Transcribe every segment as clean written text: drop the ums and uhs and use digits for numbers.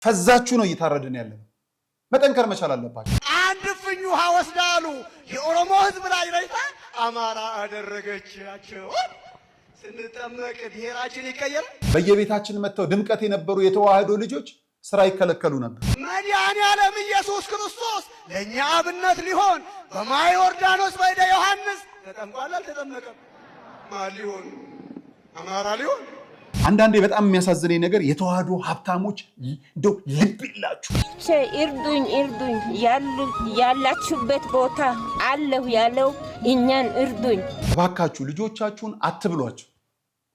ፈዛችሁ ነው እየታረድን ያለው። መጠንከር መቻል አለባችሁ። አንድ ፍኝ ውሃ ወስዳሉ የኦሮሞ ህዝብ ላይ ረይታ አማራ አደረገቻቸው። ስንጠመቅ ብሔራችን ይቀየራል። በየቤታችን መጥተው ድምቀት የነበሩ የተዋህዶ ልጆች ስራ ይከለከሉ ነበር። መድኃኔዓለም ኢየሱስ ክርስቶስ ለእኛ አብነት ሊሆን በማየ ዮርዳኖስ በእደ ዮሐንስ ተጠምቋል። አልተጠመቀም? ማን ሊሆን? አማራ ሊሆን? አንዳንዴ በጣም የሚያሳዝነኝ ነገር የተዋህዶ ሀብታሞች እንደው ልብ ይላችሁ እርዱኝ ያላችሁበት ቦታ አለሁ ያለው እኛን እርዱኝ። እባካችሁ ልጆቻችሁን አትብሏቸው፣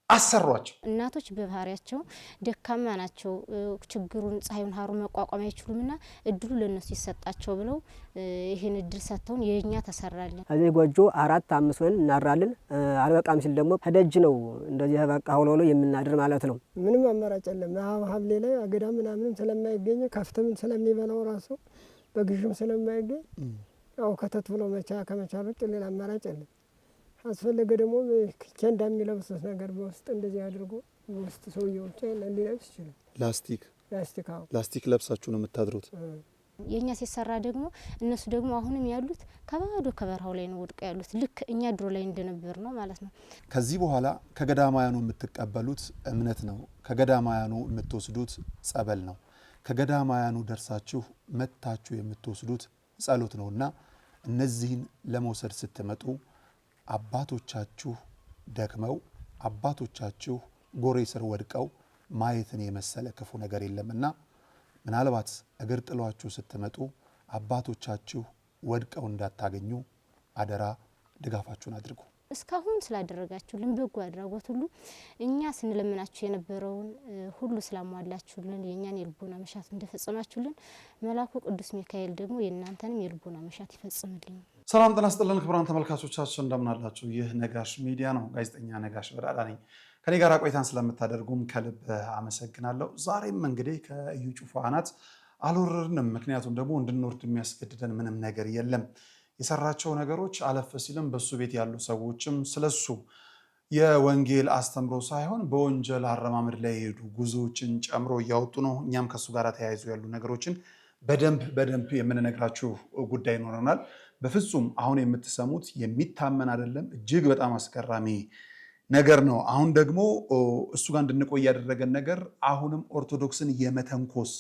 አሰሯቸው። እናቶች በባህሪያቸው ደካማ ናቸው። ችግሩን ፀሐዩን ሀሩ መቋቋም አይችሉምና እድሉ ለነሱ ይሰጣቸው ብለው ይሄን እድል ሰጥተውን የኛ ተሰራልን። እዚህ ጎጆ 4-5 ሆነን እናራለን። አልበቃም ሲል ደግሞ ከደጅ ነው እንደዚህ በቃ ሆኖ የምናድር ማለት ነው። ምንም አማራጭ የለም። ሀብሌ ላይ አገዳ ምናምንም ስለማይገኝ ከፍተም ስለሚበላው ራሱ በግዥም ስለማይገኝ ያው ከተት ብሎ ከመቻል ውጭ ሌላ አማራጭ የለም። አስፈለገ ደግሞ ኬንዳ የሚለብሱት ነገር በውስጥ እንደዚህ አድርጎ በውስጥ ሰውየው ሊለብስ ይችላል። ላስቲክ ለብሳችሁ ነው የምታድሩት። የኛ ሲሰራ ደግሞ እነሱ ደግሞ አሁንም ያሉት ከባዶ ከበረሃው ላይ ነው ወድቀው ያሉት። ልክ እኛ ድሮ ላይ እንደነበር ነው ማለት ነው። ከዚህ በኋላ ከገዳማያኑ የምትቀበሉት እምነት ነው። ከገዳማያኑ የምትወስዱት ጸበል ነው። ከገዳማያኑ ደርሳችሁ መታችሁ የምትወስዱት ጸሎት ነውና እነዚህን ለመውሰድ ስትመጡ አባቶቻችሁ ደክመው አባቶቻችሁ ጎሬ ስር ወድቀው ማየትን የመሰለ ክፉ ነገር የለምና ምናልባት እግር ጥሏችሁ ስትመጡ አባቶቻችሁ ወድቀው እንዳታገኙ አደራ ድጋፋችሁን አድርጉ። እስካሁን ስላደረጋችሁልን በጎ አድራጎት ሁሉ እኛ ስንለምናችሁ የነበረውን ሁሉ ስላሟላችሁልን የኛን የልቦና መሻት እንደፈጸማችሁልን መልአኩ ቅዱስ ሚካኤል ደግሞ የእናንተንም የልቦና መሻት ይፈጽምልኝ። ሰላም ጤና ይስጥልን ክቡራን ተመልካቾቻችን እንደምን አላችሁ? ይህ ነጋሽ ሚዲያ ነው። ጋዜጠኛ ነጋሽ በዳዳ ነኝ። ከኔ ጋር ቆይታን ስለምታደርጉም ከልብ አመሰግናለሁ። ዛሬም እንግዲህ ከእዩ ጩፋ አናት አልወረድንም። ምክንያቱም ደግሞ እንድንወርድ የሚያስገድደን ምንም ነገር የለም። የሰራቸው ነገሮች አለፈ ሲልም በሱ ቤት ያሉ ሰዎችም ስለሱ የወንጌል አስተምሮ ሳይሆን በወንጀል አረማመድ ላይ የሄዱ ጉዞዎችን ጨምሮ እያወጡ ነው። እኛም ከሱ ጋር ተያይዞ ያሉ ነገሮችን በደንብ የምንነግራችሁ ጉዳይ ይኖረናል። በፍጹም አሁን የምትሰሙት የሚታመን አይደለም። እጅግ በጣም አስገራሚ ነገር ነው። አሁን ደግሞ እሱ ጋር እንድንቆይ ያደረገን ነገር አሁንም ኦርቶዶክስን የመተንኮስ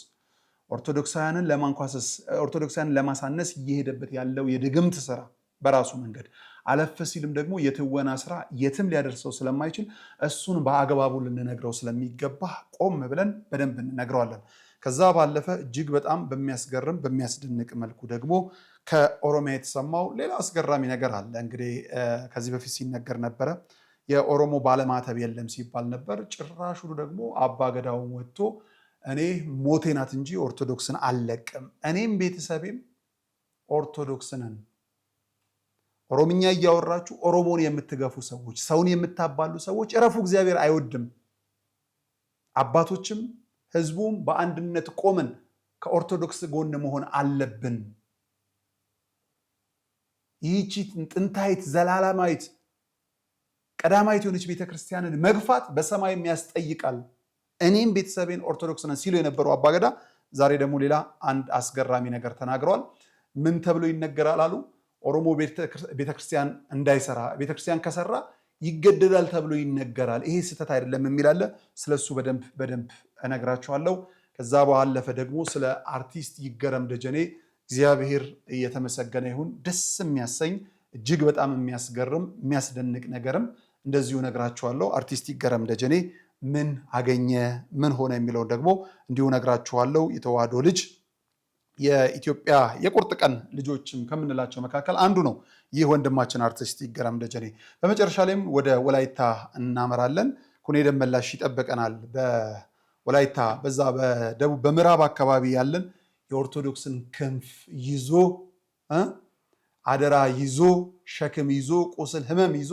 ኦርቶዶክሳውያንን ለማንኳሰስ ኦርቶዶክሳውያንን ለማሳነስ እየሄደበት ያለው የድግምት ስራ በራሱ መንገድ አለፈ ሲልም ደግሞ የትወና ስራ የትም ሊያደርሰው ስለማይችል እሱን በአግባቡ ልንነግረው ስለሚገባ ቆም ብለን በደንብ እንነግረዋለን። ከዛ ባለፈ እጅግ በጣም በሚያስገርም በሚያስደንቅ መልኩ ደግሞ ከኦሮሚያ የተሰማው ሌላ አስገራሚ ነገር አለ። እንግዲህ ከዚህ በፊት ሲነገር ነበረ የኦሮሞ ባለማተብ የለም ሲባል ነበር። ጭራሹ ደግሞ አባገዳውን ወጥቶ እኔ ሞቴ ናት እንጂ ኦርቶዶክስን አልለቅም፣ እኔም ቤተሰቤም ኦርቶዶክስንን። ኦሮምኛ እያወራችሁ ኦሮሞን የምትገፉ ሰዎች፣ ሰውን የምታባሉ ሰዎች እረፉ። እግዚአብሔር አይወድም። አባቶችም ህዝቡም በአንድነት ቆመን ከኦርቶዶክስ ጎን መሆን አለብን። ይህቺ ጥንታዊት ዘላለማዊት ቀዳማዊት የሆነች ቤተክርስቲያንን መግፋት በሰማይም ያስጠይቃል። እኔም ቤተሰቤን ኦርቶዶክስ ነን ሲሉ የነበሩ አባገዳ ዛሬ ደግሞ ሌላ አንድ አስገራሚ ነገር ተናግረዋል። ምን ተብሎ ይነገራል አሉ? ኦሮሞ ቤተክርስቲያን እንዳይሰራ፣ ቤተክርስቲያን ከሰራ ይገደዳል ተብሎ ይነገራል። ይሄ ስህተት አይደለም የሚላለ ስለሱ በደንብ እነግራችኋለሁ። ከዛ ባለፈ ደግሞ ስለ አርቲስት ይገረም ደጀኔ እግዚአብሔር እየተመሰገነ ይሁን ደስ የሚያሰኝ እጅግ በጣም የሚያስገርም የሚያስደንቅ ነገርም እንደዚሁ እነግራችኋለሁ። አርቲስት ይገረም ደጀኔ ምን አገኘ ምን ሆነ የሚለውን ደግሞ እንዲሁ እነግራችኋለሁ። የተዋህዶ ልጅ የኢትዮጵያ የቁርጥ ቀን ልጆችም ከምንላቸው መካከል አንዱ ነው ይህ ወንድማችን አርቲስት ይገረም ደጀኔ። በመጨረሻ ላይም ወደ ወላይታ እናመራለን። ኩኔ ደመላሽ ይጠበቀናል። በወላይታ በዛ በደቡብ በምዕራብ አካባቢ ያለን የኦርቶዶክስን ክንፍ ይዞ አደራ ይዞ ሸክም ይዞ ቁስል ህመም ይዞ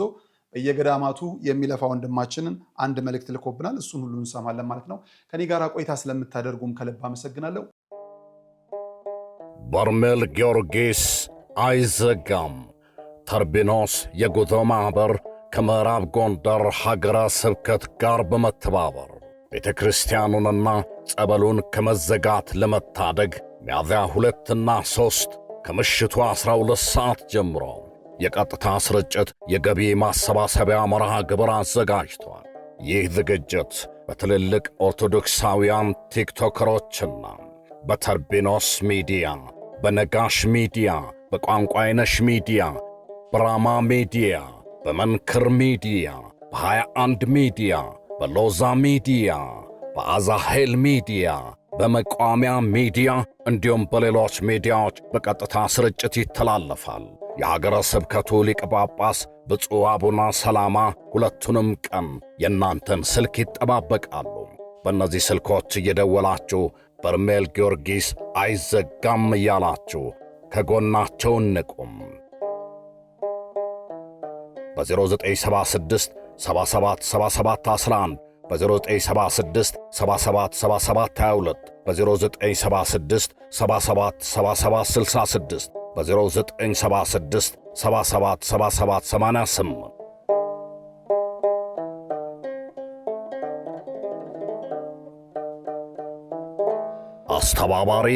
በየገዳማቱ የሚለፋ ወንድማችንን አንድ መልእክት ልኮብናል። እሱን ሁሉ እንሰማለን ማለት ነው። ከኔ ጋር ቆይታ ስለምታደርጉም ከልብ አመሰግናለሁ። በርሜል ጊዮርጊስ አይዘጋም። ተርቢኖስ የጉዞ ማኅበር ከምዕራብ ጎንደር ሀገረ ስብከት ጋር በመተባበር ቤተ ክርስቲያኑንና ጸበሉን ከመዘጋት ለመታደግ ሚያዝያ 2ና 3 ከምሽቱ 12 ሰዓት ጀምሮ የቀጥታ ስርጭት የገቢ ማሰባሰቢያ መርሃ ግብር አዘጋጅቷል። ይህ ዝግጅት በትልልቅ ኦርቶዶክሳውያን ቲክቶከሮችና በተርቢኖስ ሚዲያ፣ በነጋሽ ሚዲያ፣ በቋንቋይነሽ ሚዲያ፣ በራማ ሚዲያ፣ በመንክር ሚዲያ፣ በ21 ሚዲያ፣ በሎዛ ሚዲያ፣ በአዛሄል ሚዲያ፣ በመቋሚያ ሚዲያ እንዲሁም በሌሎች ሚዲያዎች በቀጥታ ስርጭት ይተላለፋል። የሀገረ ስብከቱ ሊቀ ጳጳስ ብፁዕ አቡነ ሰላማ ሁለቱንም ቀን የእናንተን ስልክ ይጠባበቃሉ። በእነዚህ ስልኮች እየደወላችሁ በርሜል ጊዮርጊስ አይዘጋም እያላችሁ ከጎናቸው እንቁም። በ0976 777711 በ0976 777722 በ0976 777766 በ0976 777788 አስተባባሪ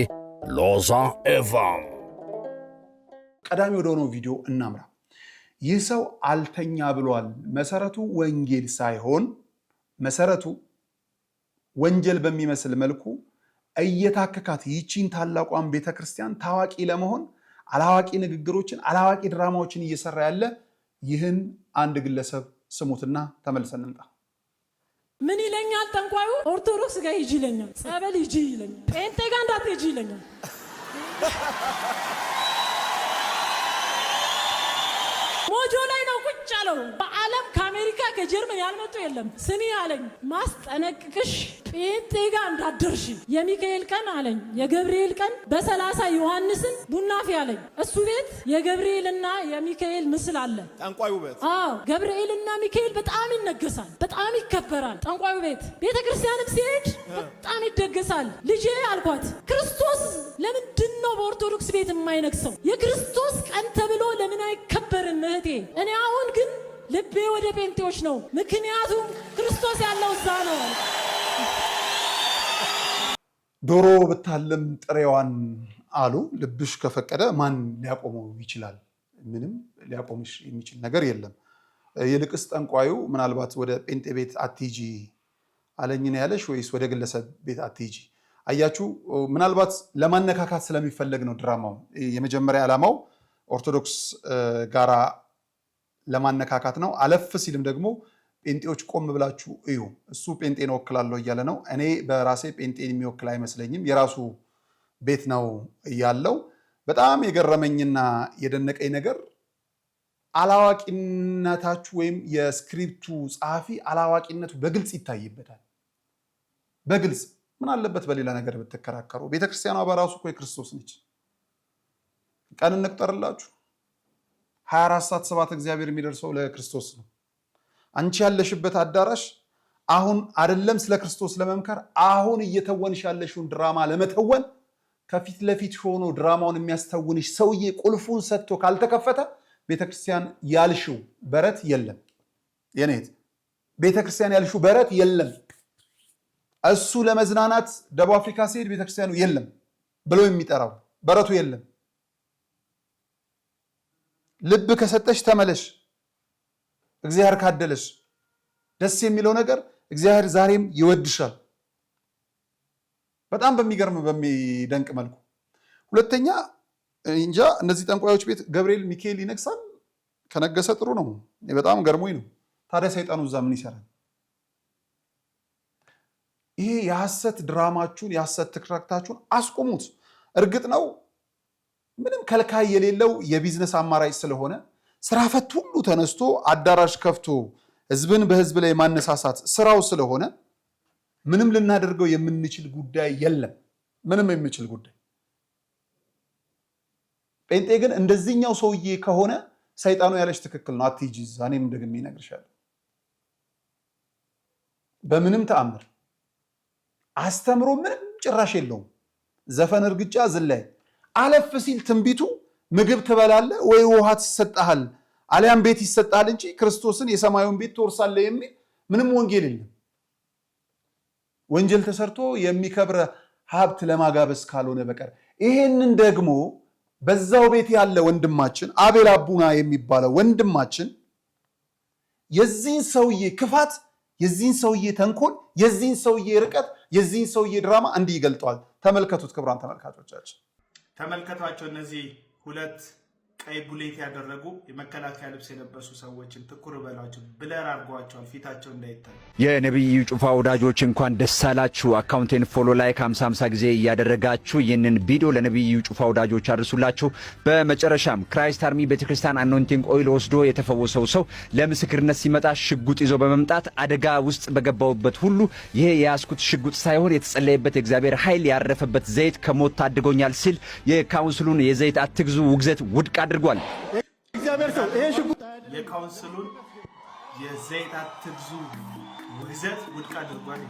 ሎዛ ኤቫን። ቀዳሚ ወደ ሆነው ቪዲዮ እናምራ። ይህ ሰው አልተኛ ብሏል። መሰረቱ ወንጌል ሳይሆን መሰረቱ ወንጀል በሚመስል መልኩ እየታከካት ይቺን ታላቋን ቤተክርስቲያን ታዋቂ ለመሆን አላዋቂ ንግግሮችን አላዋቂ ድራማዎችን እየሰራ ያለ ይህን አንድ ግለሰብ ስሙትና ተመልሰን እንምጣ። ምን ይለኛል ጠንቋዩ? ኦርቶዶክስ ጋር ሂጂ ይለኛል፣ ጸበል ሂጂ ይለኛል፣ ጴንጤ ጋር እንዳትሄጂ ይለኛል። ሞጆ ላይ ነው ቁጭ ያለው። በዓለም ከአሜሪካ ከጀርመን ያልመጡ የለም። ስሚ አለኝ፣ ማስጠነቅቅሽ ጴንጤ ጋር እንዳትደርሺ። የሚካኤል ቀን አለኝ፣ የገብርኤል ቀን በ30 ዮሐንስን ቡናፊ አለኝ። እሱ ቤት የገብርኤልና የሚካኤል ምስል አለ። ጠንቋዩ ቤት? አዎ፣ ገብርኤልና ሚካኤል በጣም ይነገሳል፣ በጣም ይከበራል። ጠንቋዩ ቤት ቤተክርስቲያንም ሲሄድ በጣም ይደገሳል። ልጄ አልኳት፣ ክርስቶስ ለምንድን ነው በኦርቶዶክስ ቤት የማይነግሰው? የክርስቶስ ቀን ተብሎ ለምን አይከበርም? እህቴ፣ እኔ አሁን ግን ልቤ ወደ ጴንጤዎች ነው፣ ምክንያቱም ክርስቶስ ያለው እዛ ነው። ዶሮ ብታለም ጥሬዋን አሉ። ልብሽ ከፈቀደ ማን ሊያቆመው ይችላል? ምንም ሊያቆምሽ የሚችል ነገር የለም። ይልቅስ ጠንቋዩ ምናልባት ወደ ጴንጤ ቤት አትሂጂ አለኝ ነው ያለሽ ወይስ ወደ ግለሰብ ቤት አትሂጂ? አያችሁ፣ ምናልባት ለማነካካት ስለሚፈለግ ነው ድራማው። የመጀመሪያ ዓላማው ኦርቶዶክስ ጋራ ለማነካካት ነው። አለፍ ሲልም ደግሞ ጴንጤዎች ቆም ብላችሁ እዩ፣ እሱ ጴንጤን ወክላለሁ እያለ ነው። እኔ በራሴ ጴንጤን የሚወክል አይመስለኝም፣ የራሱ ቤት ነው ያለው። በጣም የገረመኝና የደነቀኝ ነገር አላዋቂነታችሁ ወይም የስክሪፕቱ ጸሐፊ አላዋቂነቱ በግልጽ ይታይበታል። በግልጽ ምን አለበት በሌላ ነገር ብትከራከሩ? ቤተክርስቲያኗ በራሱ እኮ የክርስቶስ ነች። ቀን እንቁጠርላችሁ፣ 24 ሰዓት 7 እግዚአብሔር የሚደርሰው ለክርስቶስ ነው። አንቺ ያለሽበት አዳራሽ አሁን አይደለም ስለ ክርስቶስ ለመምከር፣ አሁን እየተወንሽ ያለሽውን ድራማ ለመተወን ከፊት ለፊት ሆኖ ድራማውን የሚያስተውንሽ ሰውዬ ቁልፉን ሰጥቶ ካልተከፈተ ቤተክርስቲያን ያልሽው በረት የለም። የኔት ቤተክርስቲያን ያልሽው በረት የለም። እሱ ለመዝናናት ደቡብ አፍሪካ ሲሄድ ቤተክርስቲያኑ የለም ብሎ የሚጠራው በረቱ የለም። ልብ ከሰጠሽ ተመለሽ። እግዚአብሔር ካደለሽ ደስ የሚለው ነገር እግዚአብሔር ዛሬም ይወድሻል። በጣም በሚገርም በሚደንቅ መልኩ። ሁለተኛ እንጃ እነዚህ ጠንቋዮች ቤት ገብርኤል ሚካኤል ይነግሳል። ከነገሰ ጥሩ ነው። በጣም ገርሞኝ ነው። ታዲያ ሰይጣኑ እዛ ምን ይሰራል? ይሄ የሐሰት ድራማችሁን የሐሰት ትርክታችሁን አስቆሙት። እርግጥ ነው ምንም ከልካይ የሌለው የቢዝነስ አማራጭ ስለሆነ ስራ ፈት ሁሉ ተነስቶ አዳራሽ ከፍቶ ህዝብን በህዝብ ላይ ማነሳሳት ስራው ስለሆነ ምንም ልናደርገው የምንችል ጉዳይ የለም። ምንም የሚችል ጉዳይ። ጴንጤ ግን እንደዚህኛው ሰውዬ ከሆነ ሰይጣኑ ያለሽ ትክክል ነው፣ አትሂጂ እዛ። እኔም ደግሜ እነግርሻለሁ። በምንም ተአምር አስተምሮ ምንም ጭራሽ የለውም። ዘፈን፣ እርግጫ፣ ዝላይ። አለፍ ሲል ትንቢቱ ምግብ ትበላለህ ወይ ውሃ ይሰጣል አሊያም ቤት ይሰጣል እንጂ ክርስቶስን የሰማዩን ቤት ትወርሳለህ የሚል ምንም ወንጌል የለም። ወንጀል ተሰርቶ የሚከብር ሀብት ለማጋበስ ካልሆነ በቀር ይሄንን ደግሞ በዛው ቤት ያለ ወንድማችን አቤል አቡና የሚባለው ወንድማችን የዚህን ሰውዬ ክፋት፣ የዚህን ሰውዬ ተንኮል፣ የዚህን ሰውዬ ርቀት፣ የዚህን ሰውዬ ድራማ እንዲህ ይገልጠዋል። ተመልከቱት ክቡራን ተመልካቾቻችን፣ ተመልከቷቸው። እነዚህ ሁለት ቀይ ቡሌት ያደረጉ የመከላከያ ልብስ የለበሱ ሰዎችን ትኩር በላቸው፣ ብለር አድርጓቸዋል ፊታቸው እንዳይታይ። የነብዩ ጩፋ ወዳጆች እንኳን ደስ አላችሁ። አካውንቴን ፎሎ ላይክ 50 ጊዜ እያደረጋችሁ ይህንን ቪዲዮ ለነብዩ ጩፋ ወዳጆች አድርሱላችሁ። በመጨረሻም ክራይስት አርሚ ቤተክርስቲያን አኖይንቲንግ ኦይል ወስዶ የተፈወሰው ሰው ለምስክርነት ሲመጣ ሽጉጥ ይዞ በመምጣት አደጋ ውስጥ በገባውበት ሁሉ ይሄ የያዝኩት ሽጉጥ ሳይሆን የተጸለየበት የእግዚአብሔር ኃይል ያረፈበት ዘይት ከሞት ታድጎኛል ሲል የካውንስሉን የዘይት አትግዙ ውግዘት ውድቅ አድርጓል። እግዚአብሔር ሰው ይሄ ሽጉጥ የካውንስሉን የዘይት አትግዙ ውግዘት ውድቅ አድርጓል።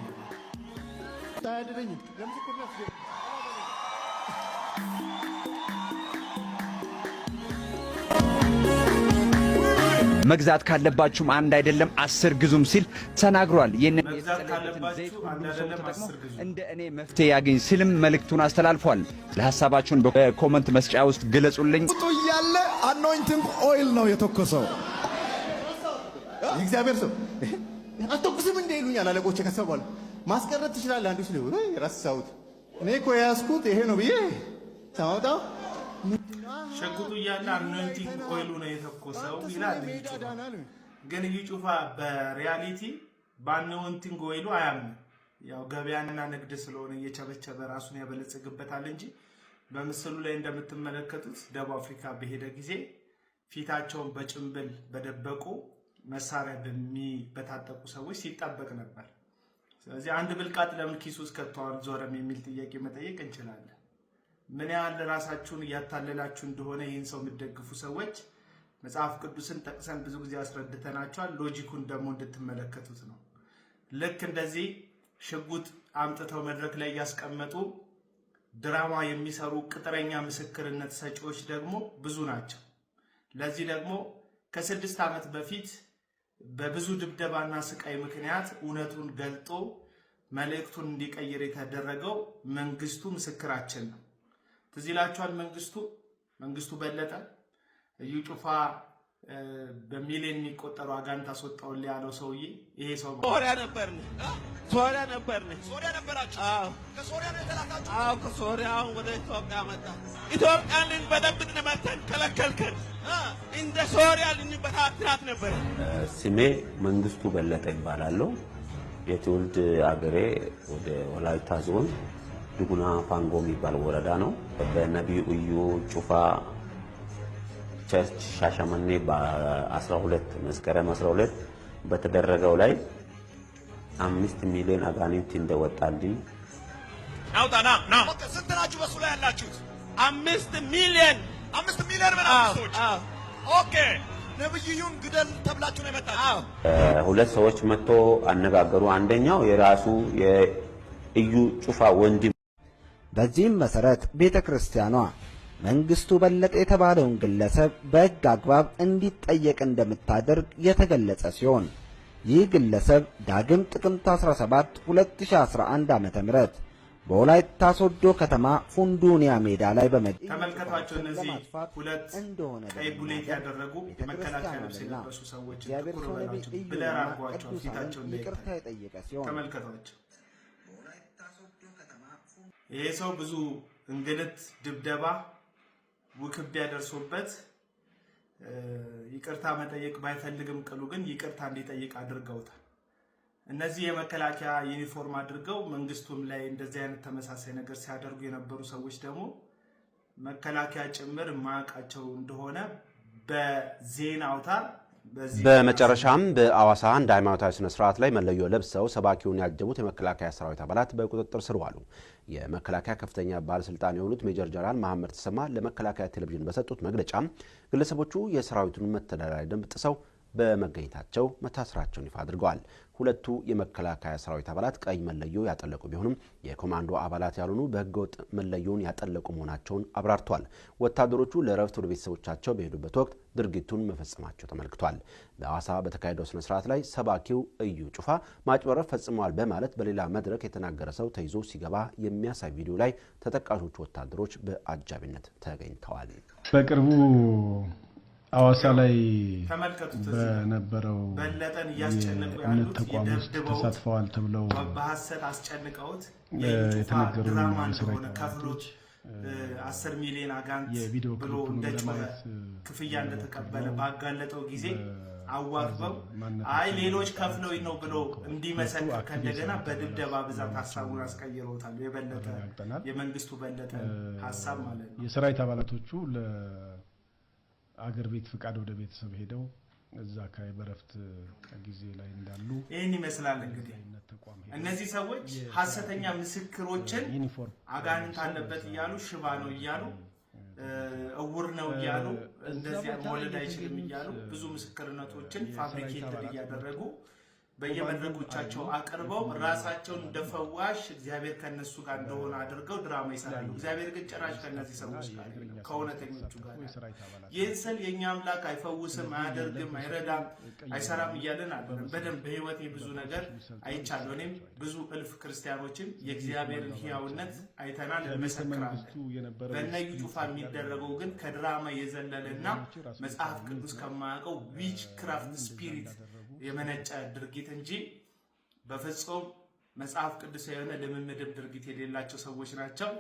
መግዛት ካለባችሁም አንድ አይደለም 10 ግዙም ሲል ተናግሯል። መግዛት ካለባችሁ አንድ አይደለም 10 ግዙ እንደ እኔ መፍትሄ ያገኝ ሲልም መልእክቱን አስተላልፏል። ለሐሳባችሁን በኮሜንት መስጫ ውስጥ ግለጹልኝ። ቁጡ እያለ አኖይንቲንግ ኦይል ነው የተኮሰው። እግዚአብሔር ሰው አትተኩስም እንደ ይሉኛል አለቆቼ። ከሰባል ማስቀረት ትችላለህ አንዱ ሲሉ ረሳሁት። እኔ እኮ የያዝኩት ይሄ ነው ብዬ ታውጣው ሸጉጡ እያለ አኖይንቲንግ ኦይሉ ነው የተኮሰው ይላል። ግን እዩ ጩፋ በሪያሊቲ በአኖይንቲንግ ኦይሉ አያምንም። ያው ገበያና ንግድ ስለሆነ እየቸበቸበ ራሱን ያበለጽግበታል እንጂ በምስሉ ላይ እንደምትመለከቱት ደቡብ አፍሪካ በሄደ ጊዜ ፊታቸውን በጭንብል በደበቁ መሳሪያ በሚበታጠቁ ሰዎች ሲጠበቅ ነበር። ስለዚህ አንድ ብልቃጥ ለምን ኪሱ ውስጥ ከተዋል ዞረም የሚል ጥያቄ መጠየቅ እንችላለን። ምን ያህል ራሳችሁን እያታለላችሁ እንደሆነ ይህን ሰው የምትደግፉ ሰዎች መጽሐፍ ቅዱስን ጠቅሰን ብዙ ጊዜ አስረድተናቸዋል። ሎጂኩን ደግሞ እንድትመለከቱት ነው። ልክ እንደዚህ ሽጉጥ አምጥተው መድረክ ላይ እያስቀመጡ ድራማ የሚሰሩ ቅጥረኛ ምስክርነት ሰጪዎች ደግሞ ብዙ ናቸው። ለዚህ ደግሞ ከ6 ዓመት በፊት በብዙ ድብደባና ስቃይ ምክንያት እውነቱን ገልጦ መልእክቱን እንዲቀይር የተደረገው መንግስቱ ምስክራችን ነው። ትዝ ይላችኋል። መንግስቱ በለጠ እዩ ጩፋ በሚሊዮን የሚቆጠሩ አጋንንት አስወጣውልኝ ያለው ሰውዬ ይሄ ሰው ሶሪያ ነበርን። ሶሪያ ነበራችሁ? አዎ። ከሶሪያ ነው የተላካችሁ? አዎ፣ ከሶሪያ ወደ ኢትዮጵያ መጣ። ኢትዮጵያን ልንበጠብጥ መተን ከለከልከን። እንደ ሶሪያ ልንበታትናት ነበር። ስሜ መንግስቱ በለጠ ይባላለሁ። የትውልድ አገሬ ወደ ወላይታ ዞን ዱጉና ፋንጎ የሚባል ወረዳ ነው። በነብዩ እዩ ጩፋ ቸርች ሻሸመኔ በ12 መስከረም 12 በተደረገው ላይ 5 ሚሊዮን አጋንንት እንደወጣልኝ አውጣና ና ስንት ናችሁ በሱ ላይ ያላችሁት? 5 ሚሊዮን በላችሁት። ኦኬ ነብዩን ግደል ተብላችሁ ነው የመጣችሁት? ሁለት ሰዎች መጥቶ አነጋገሩ። አንደኛው የራሱ የእዩ ጩፋ ወንድም። በዚህም መሰረት ቤተክርስቲያኗ መንግስቱ በለጠ የተባለውን ግለሰብ በሕግ አግባብ እንዲጠየቅ እንደምታደርግ የተገለጸ ሲሆን ይህ ግለሰብ ዳግም ጥቅምት 17 2011 ዓ.ም በወላይታ ሶዶ ከተማ ፉንዱኒያ ሜዳ ላይ ተመልከቷቸው። እነዚህ ሁለት ቀይ ቡሌት ያደረጉ የመከላከያ ልብስ የለበሱ ሰዎች ትኩር በላቸው፣ ብለር አድርጓቸው ፊታቸው እንዳይታይ ተመልከቷቸው። ይሄ ሰው ብዙ እንግልት፣ ድብደባ፣ ውክቢያ ደርሶበት ይቅርታ መጠየቅ ባይፈልግም ቅሉ ግን ይቅርታ እንዲጠይቅ አድርገውታል። እነዚህ የመከላከያ ዩኒፎርም አድርገው መንግስቱም ላይ እንደዚህ አይነት ተመሳሳይ ነገር ሲያደርጉ የነበሩ ሰዎች ደግሞ መከላከያ ጭምር ማቃቸው እንደሆነ በዜና አውታር በመጨረሻም በአዋሳ አንድ ሃይማኖታዊ ስነ ስርዓት ላይ መለዮ ለብሰው ሰባኪውን ያጀቡት የመከላከያ ሰራዊት አባላት በቁጥጥር ስር ዋሉ። የመከላከያ ከፍተኛ ባለስልጣን የሆኑት ሜጀር ጀነራል መሐመድ ተሰማ ለመከላከያ ቴሌቪዥን በሰጡት መግለጫ ግለሰቦቹ የሰራዊቱን መተዳደሪያ ደንብ ጥሰው በመገኘታቸው መታሰራቸውን ይፋ አድርገዋል። ሁለቱ የመከላከያ ሰራዊት አባላት ቀይ መለዮ ያጠለቁ ቢሆንም የኮማንዶ አባላት ያልሆኑ በህገወጥ መለዮን ያጠለቁ መሆናቸውን አብራርተዋል። ወታደሮቹ ለእረፍት ወደ ቤተሰቦቻቸው በሄዱበት ወቅት ድርጊቱን መፈጸማቸው ተመልክቷል። በሐዋሳ በተካሄደው ስነ ስርዓት ላይ ሰባኪው እዩ ጩፋ ማጭበረር ፈጽመዋል በማለት በሌላ መድረክ የተናገረ ሰው ተይዞ ሲገባ የሚያሳይ ቪዲዮ ላይ ተጠቃሾቹ ወታደሮች በአጃቢነት ተገኝተዋል። በቅርቡ ሐዋሳ ላይ በነበረው በለጠን ያስጨነቁ ያሉት ተቋም ውስጥ ተሳትፈዋል ተብለው በሐሰት አስጨንቀውት የተነገሩ ድራማ እንደሆነ ከፍሎት 10 ሚሊዮን አጋንት ብሎ እንደጮኸ ክፍያ እንደተቀበለ ባጋለጠው ጊዜ አዋክበው አይ ሌሎች ከፍለው ነው ብሎ እንዲመሰክር ከእንደገና በድብደባ ብዛት ሐሳቡን አስቀይረውታል። የበለጠ የመንግስቱ በለጠ ሐሳብ ማለት ነው። የሰራዊት አባላቶቹ አገር ቤት ፍቃድ ወደ ቤተሰብ ሄደው እዛ አካባቢ በረፍት ጊዜ ላይ እንዳሉ ይህን ይመስላል። እንግዲህ እነዚህ ሰዎች ሐሰተኛ ምስክሮችን አጋንንት አለበት እያሉ ሽባ ነው እያሉ እውር ነው እያሉ እንደዚህ መውለድ አይችልም እያሉ ብዙ ምስክርነቶችን ፋብሪኬትድ እያደረጉ በየመድረኮቻቸው አቅርበው ራሳቸውን እንደፈዋሽ እግዚአብሔር ከነሱ ጋር እንደሆነ አድርገው ድራማ ይሰራሉ። እግዚአብሔር ግን ጭራሽ ከነዚህ ሰዎች ጋር ከእውነተኞቹ ጋር ይህን ስል የእኛ አምላክ አይፈውስም፣ አያደርግም፣ አይረዳም፣ አይሰራም እያለን አይደለም። በደንብ በህይወቴ ብዙ ነገር አይቻለሁ። እኔም ብዙ እልፍ ክርስቲያኖችም የእግዚአብሔርን ሕያውነት አይተናል፣ እንመሰክራለን። በእነ እዩ ጩፋ የሚደረገው ግን ከድራማ የዘለለና መጽሐፍ ቅዱስ ከማያውቀው ዊች ክራፍት ስፒሪት የመነጨ ድርጊት እንጂ በፍጹም መጽሐፍ ቅዱስ የሆነ ልምምድም ድርጊት የሌላቸው ሰዎች ናቸው።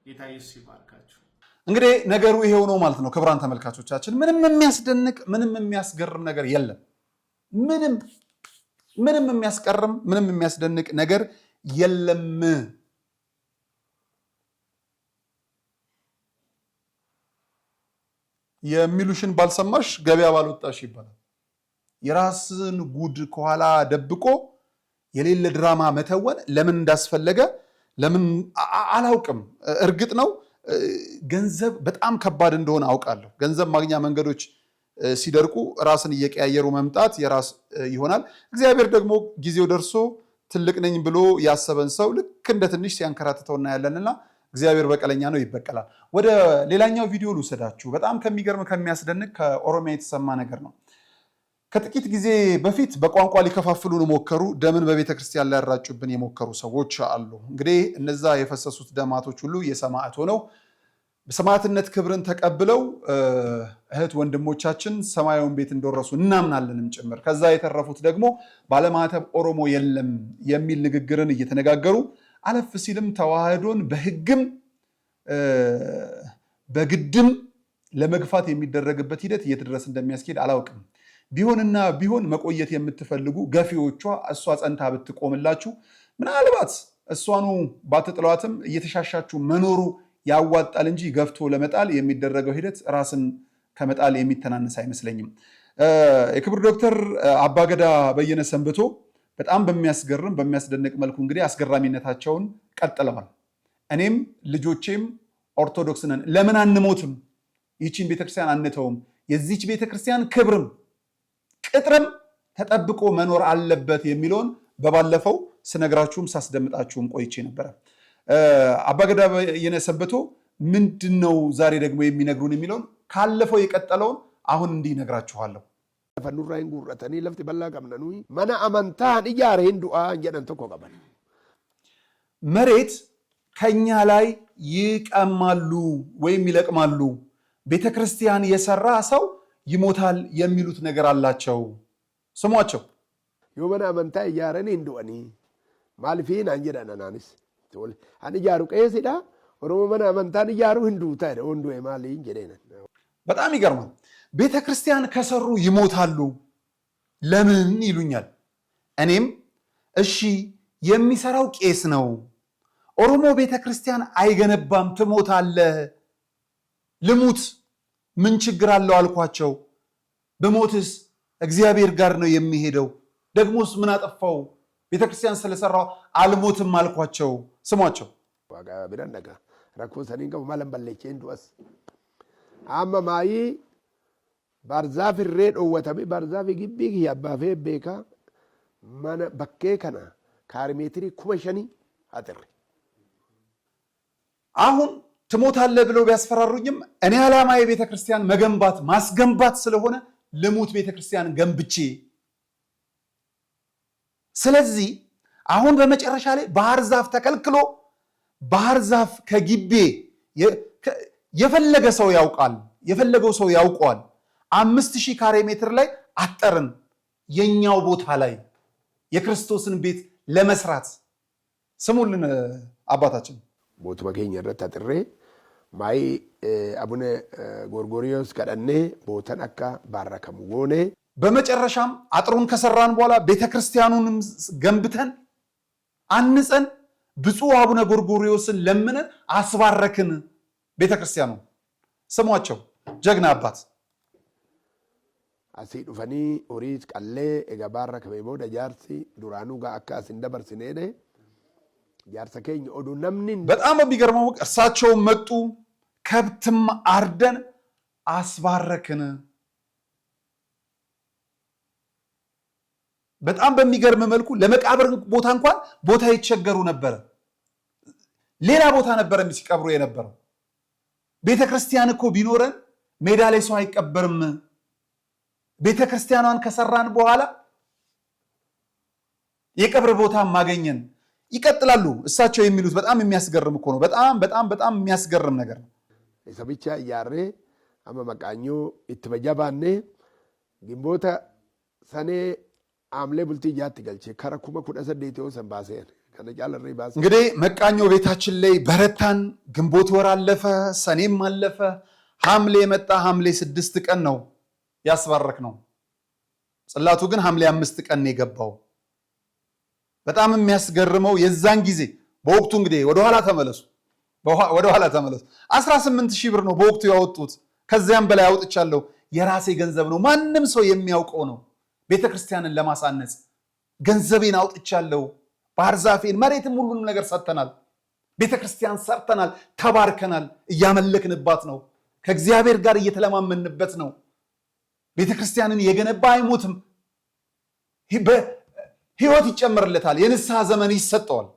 ጌታ ኢየሱስ ይባርካችሁ። እንግዲህ ነገሩ ይሄው ነው ማለት ነው። ክቡራን ተመልካቾቻችን ምንም የሚያስደንቅ ምንም የሚያስገርም ነገር የለም። ምንም የሚያስቀርም ምንም የሚያስደንቅ ነገር የለም። የሚሉሽን ባልሰማሽ ገበያ ባልወጣሽ ይባላል። የራስን ጉድ ከኋላ ደብቆ የሌለ ድራማ መተወን ለምን እንዳስፈለገ ለምን አላውቅም። እርግጥ ነው ገንዘብ በጣም ከባድ እንደሆነ አውቃለሁ። ገንዘብ ማግኛ መንገዶች ሲደርቁ ራስን እየቀያየሩ መምጣት የራስ ይሆናል። እግዚአብሔር ደግሞ ጊዜው ደርሶ ትልቅ ነኝ ብሎ ያሰበን ሰው ልክ እንደ ትንሽ ሲያንከራትተው እናያለንና እግዚአብሔር በቀለኛ ነው፣ ይበቀላል። ወደ ሌላኛው ቪዲዮ ልውሰዳችሁ። በጣም ከሚገርም ከሚያስደንቅ ከኦሮሚያ የተሰማ ነገር ነው። ከጥቂት ጊዜ በፊት በቋንቋ ሊከፋፍሉን ሞከሩ። ደምን በቤተክርስቲያን ላይ ያራጩብን የሞከሩ ሰዎች አሉ። እንግዲህ እነዛ የፈሰሱት ደማቶች ሁሉ የሰማዕት ሆነው በሰማዕትነት ክብርን ተቀብለው እህት ወንድሞቻችን ሰማያዊውን ቤት እንደወረሱ እናምናለንም ጭምር። ከዛ የተረፉት ደግሞ ባለማተብ ኦሮሞ የለም የሚል ንግግርን እየተነጋገሩ አለፍ ሲልም ተዋህዶን በሕግም በግድም ለመግፋት የሚደረግበት ሂደት እየተደረሰ እንደሚያስኬድ አላውቅም። ቢሆንና ቢሆን መቆየት የምትፈልጉ ገፊዎቿ እሷ ጸንታ ብትቆምላችሁ ምናልባት እሷኑ ባትጥሏትም እየተሻሻችሁ መኖሩ ያዋጣል እንጂ ገፍቶ ለመጣል የሚደረገው ሂደት ራስን ከመጣል የሚተናነስ አይመስለኝም። የክብር ዶክተር አባገዳ በየነ ሰንብቶ በጣም በሚያስገርም በሚያስደንቅ መልኩ እንግዲህ አስገራሚነታቸውን ቀጥለዋል። እኔም ልጆቼም ኦርቶዶክስ ነን፣ ለምን አንሞትም? ይህችን ቤተክርስቲያን አንተውም። የዚች ቤተክርስቲያን ክብርም ቅጥርም ተጠብቆ መኖር አለበት የሚለውን በባለፈው ስነግራችሁም ሳስደምጣችሁም ቆይቼ ነበረ። አባገዳ በየነ ሰንብቶ ምንድነው ዛሬ ደግሞ የሚነግሩን የሚለውን ካለፈው የቀጠለውን አሁን እንዲህ ነግራችኋለሁ። ፈኑራይን ጉረተኒ ለፍት በላ ቀምነኑ መና አመንታን እያሬን ዱአ እንጀደን ተኮ ቀበል መሬት ከኛ ላይ ይቀማሉ ወይም ይለቅማሉ። ቤተክርስቲያን የሰራ ሰው ይሞታል የሚሉት ነገር አላቸው። ስሟቸው። ዮመና አመንታ እያረን እንዱአኒ ማልፊን አንጀዳናናንስ ቶል አን እያሩ ቀየሲዳ ኦሮሞ መና አመንታን እያሩ እንዱታ ወንዱ ማሊ እንጀደና በጣም ይገርማል። ቤተክርስቲያን ከሰሩ ይሞታሉ ለምን ይሉኛል። እኔም እሺ የሚሰራው ቄስ ነው፣ ኦሮሞ ቤተክርስቲያን አይገነባም፣ ትሞታለህ፣ ልሙት ምን ችግር አለው አልኳቸው። በሞትስ እግዚአብሔር ጋር ነው የሚሄደው፣ ደግሞስ ምን አጠፋው? ቤተክርስቲያን ስለሰራው አልሞትም አልኳቸው። ስሟቸው። ዋጋ ባርዛፍ ሬድ ኦወተሚ ባርዛፍ ግቢ ያባፌ ቤካ ማነ በኬ ከና ካሪሜትሪ ኩመሸኒ አጥሪ አሁን ትሞታለህ ብለው ቢያስፈራሩኝም እኔ ዓላማዬ ቤተ ክርስቲያን መገንባት ማስገንባት ስለሆነ ልሙት ቤተ ክርስቲያን ገንብቼ ስለዚህ አሁን በመጨረሻ ላይ ባህር ዛፍ ተከልክሎ ባህር ዛፍ ከግቤ የፈለገ ሰው ያውቃል የፈለገው ሰው ያውቀዋል 5000 ካሬ ሜትር ላይ አጠርን የኛው ቦታ ላይ የክርስቶስን ቤት ለመስራት ስሙልን አባታችን ቦቱ መገኘ ረታ ጥሬ ማይ አቡነ ጎርጎሪዮስ ከደኔ ቦተን አካ ባረከሙ ጎኔ በመጨረሻም አጥሩን ከሰራን በኋላ ቤተክርስቲያኑንም ገንብተን አንጸን ብፁዕ አቡነ ጎርጎሪዮስን ለምነን አስባረክን ቤተክርስቲያኑ ስሟቸው ጀግና አባት አሲ ዱፈኒ ኦሪት ቀሌ ኤጋባራ ከበቦ ደጃርሲ ዱራኑ ጋ አካስ እንደበርሲኔደ ጃርሰከኝ ኦዱ ነምኒን በጣም በሚገርመው እርሳቸው መጡ ከብትም አርደን አስባረክን በጣም በሚገርም መልኩ ለመቃብር ቦታ እንኳን ቦታ ይቸገሩ ነበር ሌላ ቦታ ነበር የሚቀብሩ የነበረው ቤተክርስቲያን እኮ ቢኖረን ሜዳ ላይ ሰው አይቀበርም ቤተክርስቲያኗን ከሰራን በኋላ የቀብር ቦታ ማገኘን ይቀጥላሉ እሳቸው የሚሉት በጣም የሚያስገርም እኮ ነው በጣም የሚያስገርም ነገር ነው ሰብቻ ያሬ አመመቃኙ ኢትበጃባኔ ግንቦታ ሰኔ አምሌ ቡልቲ ያት ገልቼ ከረኩመ ኩደሰዴቴው ሰንባሴን ከነጃለሪ ባስ እንግዲህ መቃኞ ቤታችን ላይ በረታን ግንቦት ወር አለፈ ሰኔም አለፈ ሐምሌ መጣ ሐምሌ 6 ቀን ነው ያስባረክ ነው ጽላቱ ግን ሐምሌ 5 ቀን ነው የገባው በጣም የሚያስገርመው የዛን ጊዜ በወቅቱ እንግዲህ ወደ ኋላ ተመለሱ 18000 ብር ነው በወቅቱ ያወጡት ከዚያም በላይ አውጥቻለሁ የራሴ ገንዘብ ነው ማንንም ሰው የሚያውቀው ነው ቤተክርስቲያንን ለማሳነጽ ገንዘቤን አውጥቻለሁ ባህር ዛፌን መሬትም ሁሉንም ነገር ሰጥተናል ቤተክርስቲያን ሰርተናል ተባርከናል እያመለክንባት ነው ከእግዚአብሔር ጋር እየተለማመንበት ነው ቤተክርስቲያንን የገነባ አይሞትም ህይወት ይጨመርለታል የንስሐ ዘመን ይሰጠዋል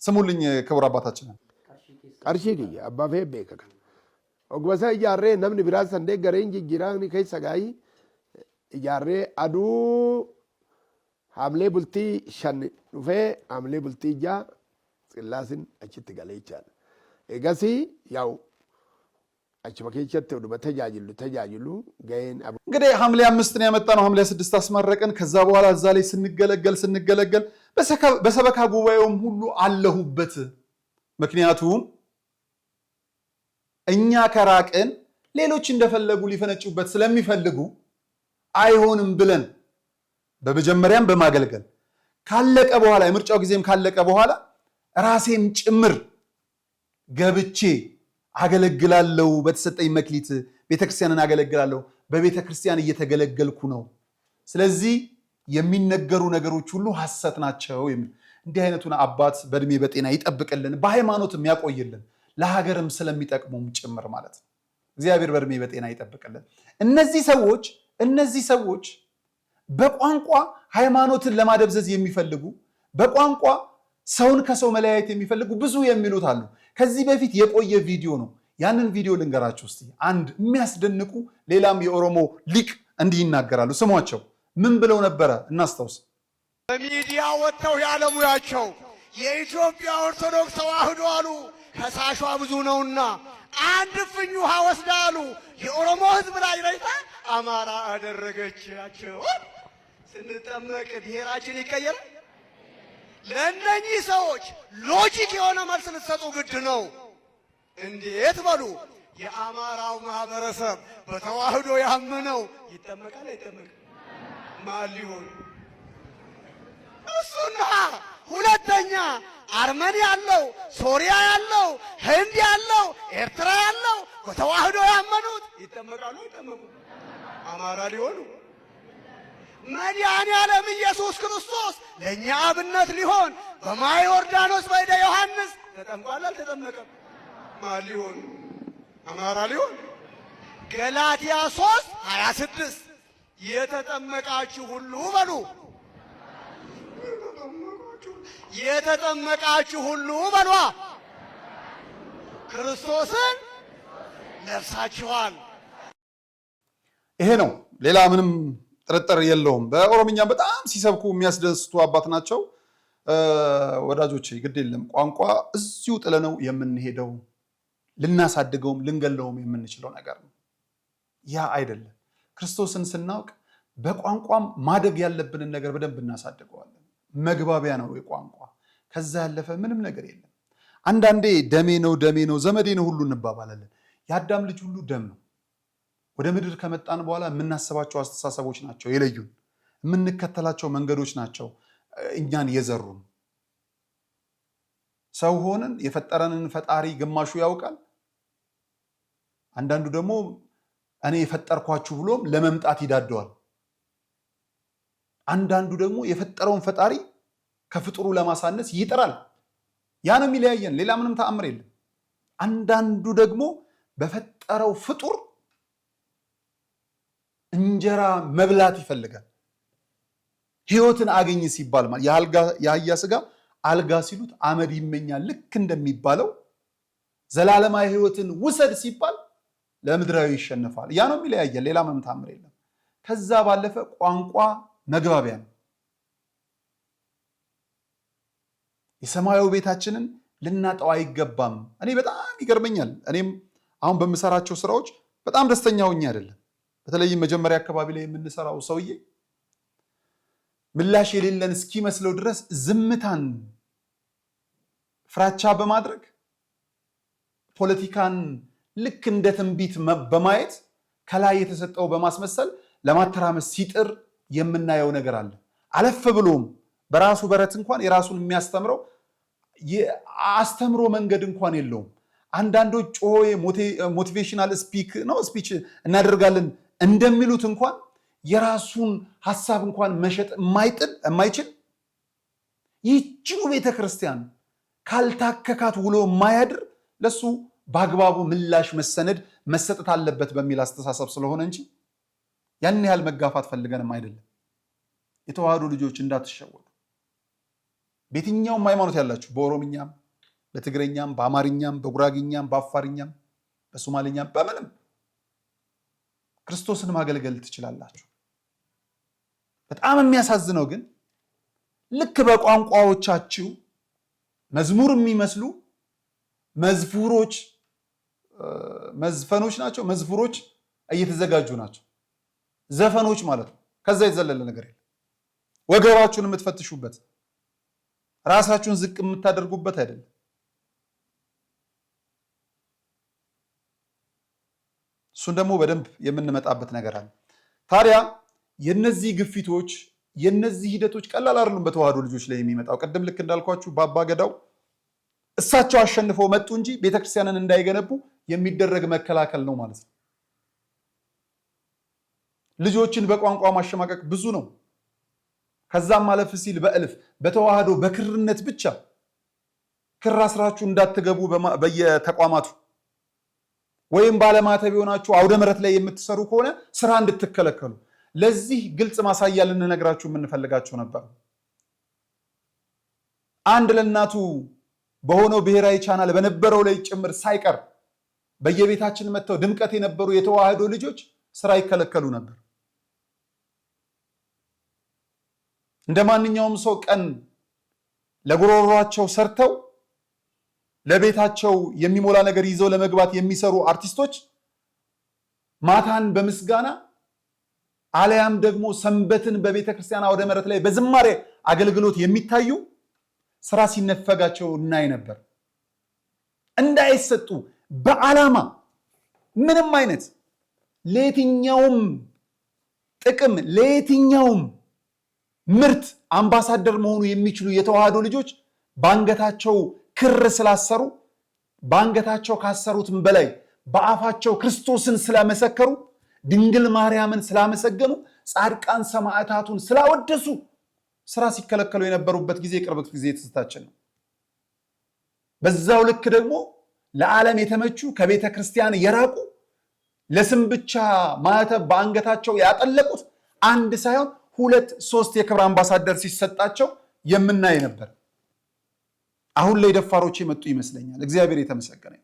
ስሙልኝ ክቡር አባታችን ቀርሺ ግያ አባፌ ቤከከ ኦግበሳ ያሬ ነምን ቢራስ እንደ ገረኝ ጅራኒ ከይሰጋይ ያሬ አዱ ሐምሌ ቡልቲ ሸን ዱፌ ሐምሌ ቡልቲ ጃ ጽላስን አችት ገለ ይቻል ኤጋሲ ያው አች በከይቸት ወደ ተጃጅሉ ገይን እንግዲህ ሐምሌ 5 ነው ያመጣነው ሐምሌ 6 አስመረቀን ከዛ በኋላ እዛ ላይ ስንገለገል በሰበካ ጉባኤውም ሁሉ አለሁበት ምክንያቱም እኛ ከራቅን ሌሎች እንደፈለጉ ሊፈነጩበት ስለሚፈልጉ አይሆንም ብለን በመጀመሪያም በማገልገል ካለቀ በኋላ የምርጫው ጊዜም ካለቀ በኋላ ራሴም ጭምር ገብቼ አገለግላለሁ በተሰጠኝ መክሊት ቤተክርስቲያንን አገለግላለሁ በቤተክርስቲያን እየተገለገልኩ ነው ስለዚህ የሚነገሩ ነገሮች ሁሉ ሐሰት ናቸው እንዲህ አይነቱን አባት በእድሜ በጤና ይጠብቅልን በሃይማኖትም ያቆይልን ለሀገርም ስለሚጠቅሙም ጭምር ማለት ነው እግዚአብሔር በእድሜ በጤና ይጠብቅልን እነዚህ ሰዎች በቋንቋ ሃይማኖትን ለማደብዘዝ የሚፈልጉ በቋንቋ ሰውን ከሰው መለያየት የሚፈልጉ ብዙ የሚሉት አሉ ከዚህ በፊት የቆየ ቪዲዮ ነው ያንን ቪዲዮ ልንገራችሁ እስቲ አንድ የሚያስደንቁ ሌላም የኦሮሞ ሊቅ እንዲህ ይናገራሉ ስሟቸው ምን ብለው ነበረ እናስታውስ በሚዲያ ወጥተው ያለሙያቸው የኢትዮጵያ ኦርቶዶክስ ተዋህዶ አሉ ከሳሿ ብዙ ነውና አንድ ፍኝ ውሃ ወስዳሉ የኦሮሞ ህዝብ ላይ ረይታ አማራ አደረገቻቸው ስንጠመቅ ብሔራችን ይቀየር ለእነኚህ ሰዎች ሎጂክ የሆነ መልስ ልትሰጡ ግድ ነው እንዴት በሉ የአማራው ማህበረሰብ በተዋህዶ ያመነው ይጠመቃል አይጠመቅም ማን ሊሆን እሱና ሁለተኛ አርመን ያለው ሶሪያ ያለው ህንድ ያለው ኤርትራ ያለው በተዋህዶ ያመኑት ይጠመቃሉ አይጠመቁ አማራ ሊሆኑ መድኃኔዓለም ኢየሱስ ክርስቶስ ለእኛ አብነት ሊሆን በማየ ዮርዳኖስ በእደ ዮሐንስ ተጠምቋል አልተጠመቀም ማን ሊሆን አማራ ሊሆን ገላትያ 3:26 የተጠመቃችሁ ሁሉ በሉ የተጠመቃችሁ ሁሉ በሏ ክርስቶስን ለብሳችኋል። ይሄ ነው፣ ሌላ ምንም ጥርጥር የለውም። በኦሮምኛ በጣም ሲሰብኩ የሚያስደስቱ አባት ናቸው። ወዳጆቼ ግድ የለም ቋንቋ እዚሁ ጥለነው የምንሄደው ልናሳድገውም ልንገለውም የምንችለው ነገር ነው። ያ አይደለም። ክርስቶስን ስናውቅ በቋንቋም ማደግ ያለብንን ነገር በደንብ እናሳድገዋለን። መግባቢያ ነው የቋንቋ። ከዛ ያለፈ ምንም ነገር የለም። አንዳንዴ ደሜ ነው ዘመዴ ነው ሁሉ እንባባላለን። የአዳም ልጅ ሁሉ ደም ነው። ወደ ምድር ከመጣን በኋላ የምናስባቸው አስተሳሰቦች ናቸው የለዩን። የምንከተላቸው መንገዶች ናቸው እኛን የዘሩን። ሰው ሆነን የፈጠረንን ፈጣሪ ግማሹ ያውቃል። አንዳንዱ ደግሞ እኔ የፈጠርኳችሁ ብሎም ለመምጣት ይዳደዋል። አንዳንዱ ደግሞ የፈጠረውን ፈጣሪ ከፍጡሩ ለማሳነስ ይጥራል። ያ ነው የሚለያየን፣ ሌላ ምንም ተአምር የለም። አንዳንዱ ደግሞ በፈጠረው ፍጡር እንጀራ መብላት ይፈልጋል። ህይወትን አገኝ ሲባል ማለት የአህያ ስጋ አልጋ ሲሉት አመድ ይመኛል። ልክ እንደሚባለው ዘላለማዊ ህይወትን ውሰድ ሲባል ለምድራዊ ይሸነፋል። ያ ነው የሚለያየን፣ ሌላ ምንም ተአምር የለም። ከዛ ባለፈ ቋንቋ መግባቢያ ነው። የሰማያዊ ቤታችንን ልናጠው አይገባም። እኔ በጣም ይገርመኛል። እኔም አሁን በምሰራቸው ስራዎች በጣም ደስተኛ ሆኜ አይደለም። በተለይም መጀመሪያ አካባቢ ላይ የምንሰራው ሰውዬ ምላሽ የሌለን እስኪመስለው ድረስ ዝምታን ፍራቻ በማድረግ ፖለቲካን ልክ እንደ ትንቢት በማየት ከላይ የተሰጠው በማስመሰል ለማተራመስ ሲጥር የምናየው ነገር አለ። አለፍ ብሎም በራሱ በረት እንኳን የራሱን የሚያስተምረው የአስተምሮ መንገድ እንኳን የለውም። አንዳንዶች ጮሆ ሞቲቬሽናል ስፒች እናደርጋለን እንደሚሉት እንኳን የራሱን ሐሳብ እንኳን መሸጥ የማይችል ይህችኑ ቤተክርስቲያን ካልታከካት ውሎ የማያድር ለሱ በአግባቡ ምላሽ መሰጠት አለበት በሚል አስተሳሰብ ስለሆነ እንጂ ያን ያህል መጋፋት ፈልገንም አይደለም። የተዋህዶ ልጆች እንዳትሸወዱ። በየትኛውም ሃይማኖት ያላችሁ በኦሮምኛም፣ በትግረኛም፣ በአማርኛም፣ በጉራግኛም፣ በአፋርኛም፣ በሶማሌኛም በምንም ክርስቶስን ማገልገል ትችላላችሁ። በጣም የሚያሳዝነው ግን ልክ በቋንቋዎቻችሁ መዝሙር የሚመስሉ መዝፈኖች ናቸው። መዝሙሮች እየተዘጋጁ ናቸው። ዘፈኖች ማለት ነው። ከዛ የተዘለለ ነገር የለም። ወገባችሁን የምትፈትሹበት ራሳችሁን ዝቅ የምታደርጉበት አይደለም። እሱን ደግሞ በደንብ የምንመጣበት ነገር አለ። ታዲያ የነዚህ ግፊቶች የነዚህ ሂደቶች ቀላል አይደሉም። በተዋህዶ ልጆች ላይ የሚመጣው ቅድም ልክ እንዳልኳችሁ በአባ ገዳው እሳቸው አሸንፈው መጡ እንጂ ቤተክርስቲያንን እንዳይገነቡ የሚደረግ መከላከል ነው ማለት ነው። ልጆችን በቋንቋ ማሸማቀቅ ብዙ ነው። ከዛም ማለፍ ሲል በእልፍ በተዋህዶ በክርነት ብቻ ክር አስራችሁ እንዳትገቡ በየተቋማቱ ወይም ባለማተብ የሆናችሁ አውደ ምሕረት ላይ የምትሰሩ ከሆነ ስራ እንድትከለከሉ ለዚህ ግልጽ ማሳያ ልንነግራችሁ የምንፈልጋቸው ነበር። አንድ ለእናቱ በሆነው ብሔራዊ ቻናል በነበረው ላይ ጭምር ሳይቀር በየቤታችን መጥተው ድምቀት የነበሩ የተዋህዶ ልጆች ስራ ይከለከሉ ነበር። እንደ ማንኛውም ሰው ቀን ለጉሮሯቸው ሰርተው ለቤታቸው የሚሞላ ነገር ይዘው ለመግባት የሚሰሩ አርቲስቶች ማታን በምስጋና አለያም ደግሞ ሰንበትን በቤተ ክርስቲያን አውደ ምሕረት ላይ በዝማሬ አገልግሎት የሚታዩ ስራ ሲነፈጋቸው እናይ ነበር። እንዳይሰጡ በዓላማ ምንም አይነት ለየትኛውም ጥቅም ለየትኛውም ምርት አምባሳደር መሆኑ የሚችሉ የተዋህዶ ልጆች ባንገታቸው ክር ስላሰሩ ባንገታቸው ካሰሩትም በላይ በአፋቸው ክርስቶስን ስላመሰከሩ ድንግል ማርያምን ስላመሰገኑ ጻድቃን ሰማዕታቱን ስላወደሱ ስራ ሲከለከሉ የነበሩበት ጊዜ ቅርብ ጊዜ ትዝታችን ነው። በዛው ልክ ደግሞ ለዓለም የተመቹ ከቤተ ክርስቲያን የራቁ ለስም ብቻ ማተብ በአንገታቸው ያጠለቁት አንድ ሳይሆን 2 3 የክብር አምባሳደር ሲሰጣቸው የምናይ ነበር። አሁን ላይ ደፋሮች የመጡ ይመስለኛል። እግዚአብሔር የተመሰገነ።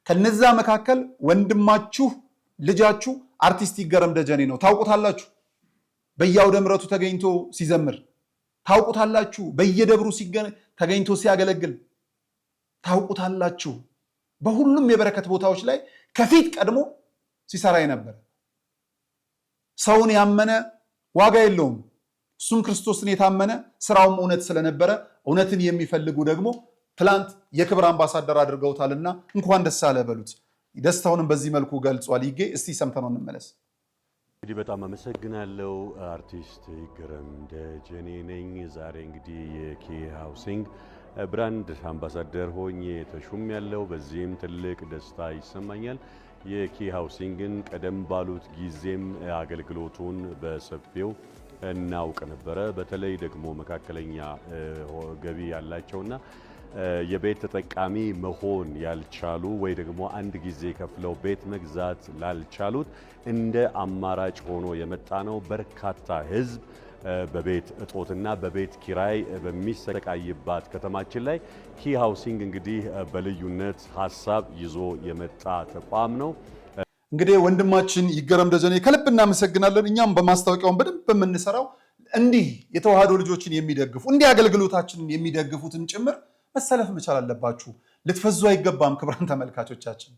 ከነዛ መካከል ወንድማችሁ ልጃችሁ አርቲስት ይገረም ደጀኔ ነው። ታውቁታላችሁ። በየአውደ ምሕረቱ ተገኝቶ ሲዘምር ታውቁታላችሁ። በየደብሩ ተገኝቶ ሲያገለግል ታውቁታላችሁ። በሁሉም የበረከት ቦታዎች ላይ ከፊት ቀድሞ ሲሰራ ነበር። ሰውን ያመነ ዋጋ የለውም። እሱም ክርስቶስን የታመነ ስራውም እውነት ስለነበረ እውነትን የሚፈልጉ ደግሞ ትላንት የክብር አምባሳደር አድርገውታልና እንኳን ደስ አለ በሉት። ደስታውንም በዚህ መልኩ ገልጿል። ይጌ እስቲ ሰምተነው እንመለስ። እንግዲህ በጣም አመሰግናለሁ። አርቲስት ይገረም ደጀኔ ነኝ። ዛሬ እንግዲህ የኪ ሃውሲንግ ብራንድ አምባሳደር ሆኜ ተሹም ያለው በዚህም ትልቅ ደስታ ይሰማኛል። የኪ ሃውሲንግን ቀደም ባሉት ጊዜም አገልግሎቱን በሰፊው እናውቅ ነበረ። በተለይ ደግሞ መካከለኛ ገቢ ያላቸውና የቤት ተጠቃሚ መሆን ያልቻሉ ወይ ደግሞ አንድ ጊዜ ከፍለው ቤት መግዛት ላልቻሉት እንደ አማራጭ ሆኖ የመጣ ነው። በርካታ ሕዝብ በቤት እጦትና በቤት ኪራይ በሚሰቃይባት ከተማችን ላይ ኪ ሃውሲንግ እንግዲህ በልዩነት ሀሳብ ይዞ የመጣ ተቋም ነው። እንግዲህ ወንድማችን ይገረም ደጀኔ ከልብ እናመሰግናለን። እኛም በማስታወቂያውን በደንብ በምንሰራው እንዲህ የተዋህዶ ልጆችን የሚደግፉ እንዲህ አገልግሎታችንን የሚደግፉትን ጭምር መሰለፍ መቻል አለባችሁ። ልትፈዙ አይገባም። ክቡራን ተመልካቾቻችን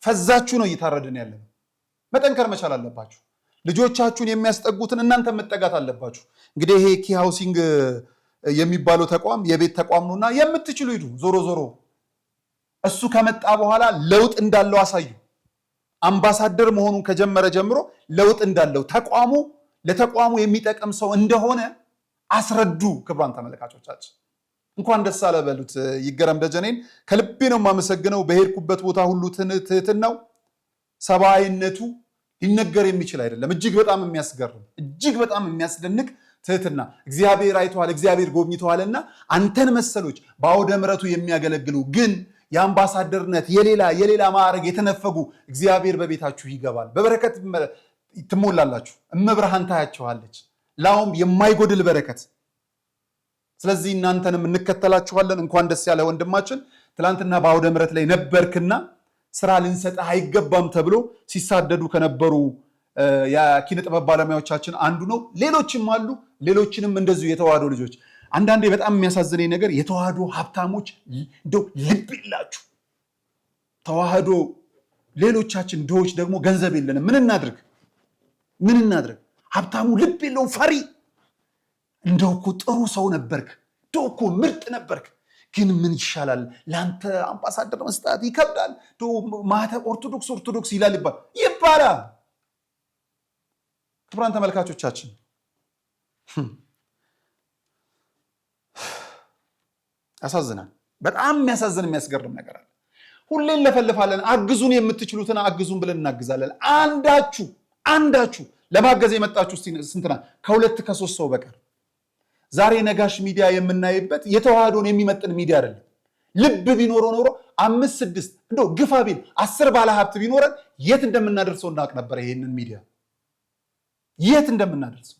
ፈዛችሁ ነው እየታረድን ያለን። መጠንከር መቻል አለባችሁ። ልጆቻችሁን የሚያስጠጉትን እናንተ መጠጋት አለባችሁ። እንግዲህ ይሄ ኪ ሃውሲንግ የሚባለው ተቋም የቤት ተቋም ነውና የምትችሉ ሂዱ። ዞሮ ዞሮ እሱ ከመጣ በኋላ ለውጥ እንዳለው አሳዩ። አምባሳደር መሆኑን ከጀመረ ጀምሮ ለውጥ እንዳለው ተቋሙ ለተቋሙ የሚጠቅም ሰው እንደሆነ አስረዱ። ክቡራን ተመልካቾቻችን እንኳን ደስ አለ በሉት። ይገረም ደጀኔን ከልቤ ነው የማመሰግነው። በሄድኩበት ቦታ ሁሉ ትህትናው፣ ሰብአዊነቱ ሊነገር የሚችል አይደለም። እጅግ በጣም የሚያስገርም እጅግ በጣም የሚያስደንቅ ትህትና። እግዚአብሔር አይተዋል፣ እግዚአብሔር ጎብኝተዋልና አንተን መሰሎች በአውደ ምሕረቱ የሚያገለግሉ ግን የአምባሳደርነት የሌላ ማዕረግ የተነፈጉ እግዚአብሔር በቤታችሁ ይገባል፣ በበረከት ትሞላላችሁ። እመብርሃን ታያችኋለች፣ ላውም የማይጎድል በረከት። ስለዚህ እናንተንም እንከተላችኋለን። እንኳን ደስ ያለ ወንድማችን። ትላንትና በአውደ ምሕረት ላይ ነበርክና ስራ ልንሰጥህ አይገባም ተብሎ ሲሳደዱ ከነበሩ የኪነ ጥበብ ባለሙያዎቻችን አንዱ ነው። ሌሎችም አሉ። ሌሎችንም እንደዚሁ የተዋህዶ ልጆች። አንዳንዴ በጣም የሚያሳዝነኝ ነገር የተዋህዶ ሀብታሞች እንደው ልብ የላችሁ። ተዋህዶ ሌሎቻችን ድሆች ደግሞ ገንዘብ የለንም። ምን እናድርግ? ሀብታሙ ልብ የለውም፣ ፈሪ። እንደው እኮ ጥሩ ሰው ነበርክ፣ እንደው እኮ ምርጥ ነበርክ፣ ግን ምን ይሻላል? ለአንተ አምባሳደር መስጠት ይከብዳል። ማተብ ኦርቶዶክስ ይላል ይባላል። ክቡራን ተመልካቾቻችን ያሳዝናል። በጣም የሚያሳዝን የሚያስገርም ነገር አለ። ሁሌ እንለፈልፋለን። አግዙን፣ የምትችሉትን አግዙን ብለን እናግዛለን። አንዳችሁ ለማገዝ የመጣችሁ ስንትና ከ2 ከ3 ሰው በቀር ዛሬ ነጋሽ ሚዲያ የምናይበት የተዋህዶን የሚመጥን ሚዲያ አይደለም። ልብ ቢኖረው ኖሮ 5 6 እንደው ግፋ ቢል 10 ባለ ሀብት ቢኖረን የት እንደምናደርሰው እናውቅ ነበር። ይሄንን ሚዲያ የት እንደምናደርሰው።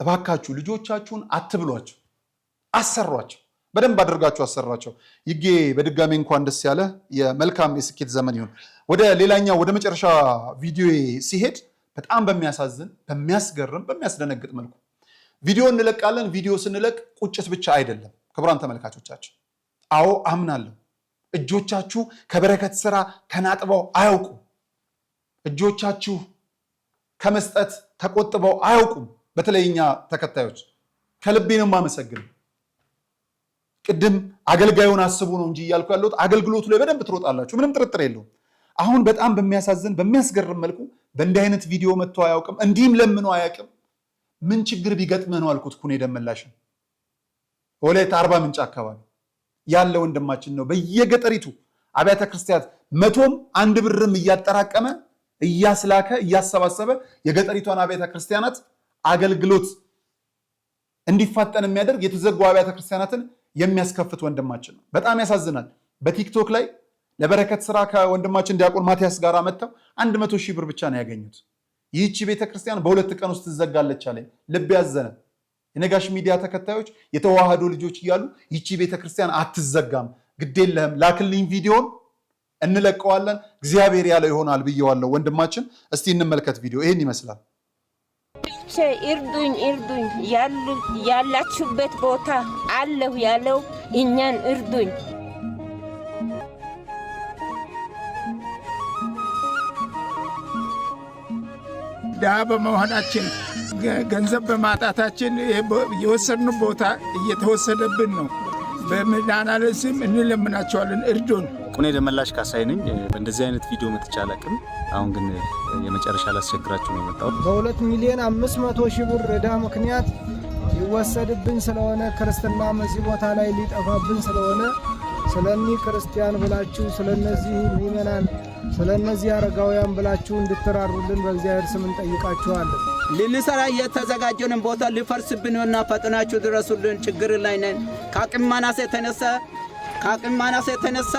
እባካችሁ ልጆቻችሁን አትብሏቸው፣ አሰሯቸው። በደንብ አድርጋችሁ አሰሯቸው። ይጌ በድጋሚ እንኳን ደስ ያለ የመልካም የስኬት ዘመን ይሁን። ወደ ሌላኛው ወደ መጨረሻ ቪዲዮ ሲሄድ በጣም በሚያሳዝን በሚያስገርም በሚያስደነግጥ መልኩ ቪዲዮ እንለቃለን። ቪዲዮ ስንለቅ ቁጭት ብቻ አይደለም። ክቡራን ተመልካቾቻችን፣ አዎ አምናለሁ፣ እጆቻችሁ ከበረከት ስራ ተናጥበው አያውቁም። እጆቻችሁ ከመስጠት ተቆጥበው አያውቁም። በተለይኛ ተከታዮች ከልቤ ነው የማመሰግነው። ቅድም አገልጋዩን አስቡ ነው እንጂ እያልኩ ያለሁት አገልግሎቱ ላይ በደንብ ትሮጣላችሁ፣ ምንም ጥርጥር የለውም። አሁን በጣም በሚያሳዝን በሚያስገርም መልኩ በእንዲህ አይነት ቪዲዮ መጥቶ አያውቅም፣ እንዲህም ለምኖ አያውቅም። ምን ችግር ቢገጥምህ ነው አልኩት። ኩኔ ደመላሽን ወላይታ አርባ ምንጭ አካባቢ ያለ ወንድማችን ነው። በየገጠሪቱ አብያተ ክርስቲያናት 100ም 1 ብርም እያጠራቀመ እያስላከ እያሰባሰበ የገጠሪቷን አብያተ ክርስቲያናት አገልግሎት እንዲፋጠን የሚያደርግ የተዘጉ አብያተ ክርስቲያናትን የሚያስከፍት ወንድማችን ነው። በጣም ያሳዝናል። በቲክቶክ ላይ ለበረከት ስራ ከወንድማችን ዲያቆን ማቲያስ ጋር መጥተው 100,000 ብር ብቻ ነው ያገኙት። ይህቺ ቤተክርስቲያን በ2 ቀን ውስጥ ትዘጋለች አለ። ልብ ያዘነ የነጋሽ ሚዲያ ተከታዮች የተዋሃዶ ልጆች እያሉ ይህቺ ቤተክርስቲያን አትዘጋም፣ ግዴለህም ላክልኝ ቪዲዮን እንለቀዋለን፣ እግዚአብሔር ያለው ይሆናል ብየዋለሁ። ወንድማችን እስቲ እንመልከት ቪዲዮ። ይሄን ይመስላል። እርዱኝ እርዱኝ፣ ያላችሁበት ቦታ አለሁ ያለው እኛን እርዱኝ። ድሃ በመሆናችን ገንዘብ በማጣታችን የወሰድነው ቦታ እየተወሰደብን ነው። በመድኃኔዓለም ስም እንለምናቸዋለን፣ እርዱን። ቁኔ ደመላሽ ካሳይ ነኝ። በእንደዚህ አይነት ቪዲዮ መጥቼ አላውቅም። አሁን ግን የመጨረሻ ላስቸግራችሁ ነው የመጣሁት። በ2,500,000 ብር ዕዳ ምክንያት ሊወሰድብን ስለሆነ ክርስትና እዚህ ቦታ ላይ ሊጠፋብን ስለሆነ ስለዚህ ክርስቲያን ብላችሁ ስለነዚህ ምእመናን ስለነዚህ አረጋውያን ብላችሁ እንድትራሩልን በእግዚአብሔር ስም እንጠይቃችኋለን። ልንሰራ የተዘጋጀንን ቦታ ሊፈርስብንና ፈጥናችሁ ድረሱልን። ችግር ላይ ነን። ከአቅም ማነስ የተነሳ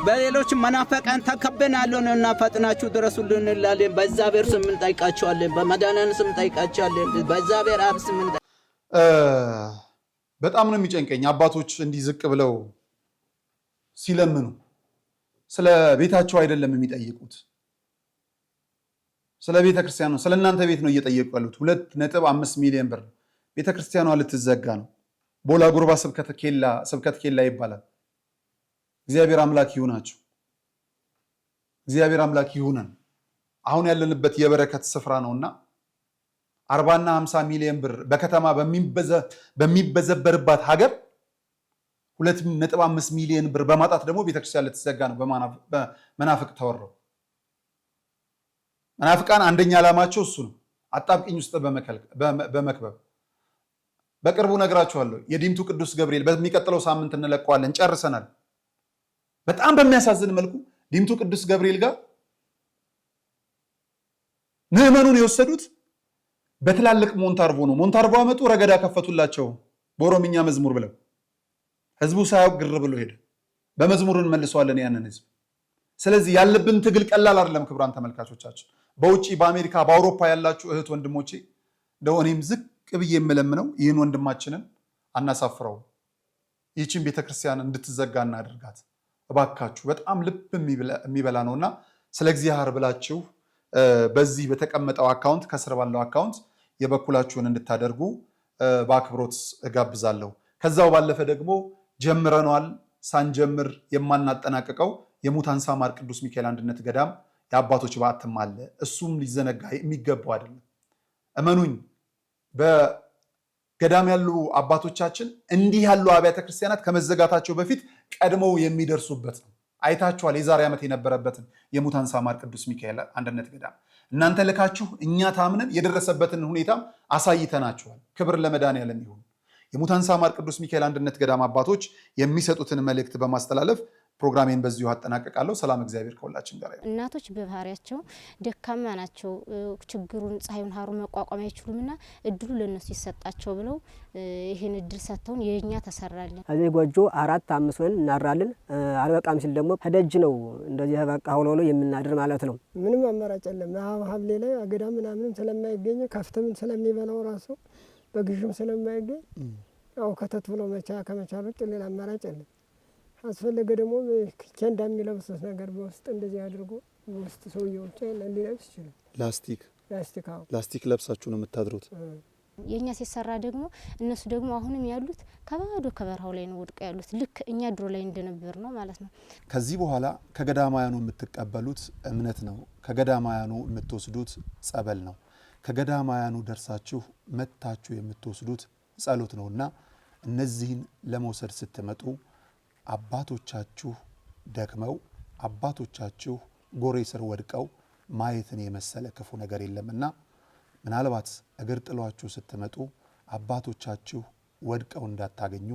በሌሎች መናፈቃን ተከበናለንና ፈጥናችሁ ድረሱልን እንላለን። በእግዚአብሔር ስም እንጠይቃችኋለን። በመድኃኔዓለም ስም እንጠይቃችኋለን። በእግዚአብሔር አብ ስም በጣም ነው የሚጨንቀኝ አባቶች እንዲህ ዝቅ ብለው ሲለምኑ። ስለ ቤታቸው አይደለም የሚጠይቁት፣ ስለ ቤተ ክርስቲያኑ ስለ እናንተ ቤት ነው እየጠየቁ ያሉት። 2.5 ሚሊዮን ብር ቤተ ክርስቲያኗ ልትዘጋ ነው። ቦላ ጉርባ ስብከት ኬላ ይባላል። እግዚአብሔር አምላክ ይሁናችሁ፣ እግዚአብሔር አምላክ ይሁነን። አሁን ያለንበት የበረከት ስፍራ ነውና 40 እና 50 ሚሊዮን ብር በከተማ በሚበዘበርባት ሀገር 2.5 ሚሊዮን ብር በማጣት ደግሞ ቤተክርስቲያን ልትዘጋ ነው። በመናፍቅ ተወረው መናፍቃን አንደኛ ዓላማቸው እሱ ነው፣ አጣብቂኝ ውስጥ በመክበብ። በቅርቡ ነግራችኋለሁ። የዲምቱ ቅዱስ ገብርኤል በሚቀጥለው ሳምንት እንለቀዋለን፣ ጨርሰናል። በጣም በሚያሳዝን መልኩ ዲምቱ ቅዱስ ገብርኤል ጋር ምዕመኑን የወሰዱት በትላልቅ ሞንታርቮ ነው። ሞንታርቮ አመጡ፣ ረገዳ ከፈቱላቸው በኦሮምኛ መዝሙር ብለው። ህዝቡ ሳያውቅ ግር ብሎ ሄደ። በመዝሙር እንመልሰዋለን ያንን ህዝብ። ስለዚህ ያለብን ትግል ቀላል አይደለም። ክቡራን ተመልካቾቻችን፣ በውጪ በአሜሪካ በአውሮፓ ያላችሁ እህት ወንድሞቼ፣ እንደው እኔም ዝቅ ብዬ የምለምነው ይህን ወንድማችንን አናሳፍረው፣ ይህችን ቤተክርስቲያን እንድትዘጋ እናደርጋት እባካችሁ። በጣም ልብ የሚበላ ነውና ስለ እግዚአብሔር ብላችሁ በዚህ በተቀመጠው አካውንት ከስር ባለው አካውንት የበኩላችሁን እንድታደርጉ በአክብሮት እጋብዛለሁ። ከዛው ባለፈ ደግሞ ጀምረናል ሳንጀምር የማናጠናቀቀው የሙታንሳ ማር ቅዱስ ሚካኤል አንድነት ገዳም የአባቶች በዓትም አለ። እሱም ሊዘነጋ የሚገባው አይደለም። እመኑኝ፣ በገዳም ያሉ አባቶቻችን እንዲህ ያሉ አብያተ ክርስቲያናት ከመዘጋታቸው በፊት ቀድመው የሚደርሱበት ነው። አይታችኋል። የዛሬ ዓመት የነበረበትን የሙታንሳ ማር ቅዱስ ሚካኤል አንድነት ገዳም እናንተ ልካችሁ እኛ ታምነን የደረሰበትን ሁኔታም አሳይተናችኋል። ክብር ለመድኃኔዓለም ይሁን። የሙታንሳ ማር ቅዱስ ሚካኤል አንድነት ገዳም አባቶች የሚሰጡትን መልእክት በማስተላለፍ ፕሮግራሜን በዚሁ አጠናቀቃለሁ። ሰላም፣ እግዚአብሔር ከሁላችን ጋር ይሁን። እናቶች በባህሪያቸው ደካማ ናቸው። ችግሩን ፀሐዩን ሀሩን መቋቋም አይችሉምና እድሉ ለነሱ ይሰጣቸው ብለው ይህን እድል ሰጥተውን የኛ ተሰራለን። እዚህ ጎጆ 4-5 ሆነን እናራለን። አልበቃም ሲል ደግሞ ከደጅ ነው እንደዚህ በቃ ሆሎ የምናድር ማለት ነው። ምንም አማራጭ የለም። ሀብሌ ላይ አገዳ ምናምን ስለማይገኝ ከፍትም ስለሚበላው ራሱ በግዥም ስለማይገኝ ያው ከተት ብሎ ከመቻል ውጭ ሌላ አማራጭ የለም። አስፈለገ ደግሞ ኬንዳ የሚለብሱት ነገር በውስጥ እንደዚህ አድርጎ በውስጥ ሰውየው ሊለብስ ይችላል። ላስቲክ ለብሳችሁ ነው የምታድሩት። የኛ ሲሰራ ደግሞ እነሱ ደግሞ አሁንም ያሉት ከባዶ ከበረሃው ላይ ነው ወድቀው ያሉት። ልክ እኛ ድሮ ላይ እንደነበር ነው ማለት ነው። ከዚህ በኋላ ከገዳማያኑ የምትቀበሉት እምነት ነው። ከገዳማያኑ የምትወስዱት ጸበል ነው። ከገዳማያኑ ደርሳችሁ መታችሁ የምትወስዱት ጸሎት ነውና እነዚህን ለመውሰድ ስትመጡ አባቶቻችሁ ደክመው አባቶቻችሁ ጎሬ ስር ወድቀው ማየትን የመሰለ ክፉ ነገር የለምና ምናልባት እግር ጥሏችሁ ስትመጡ አባቶቻችሁ ወድቀው እንዳታገኙ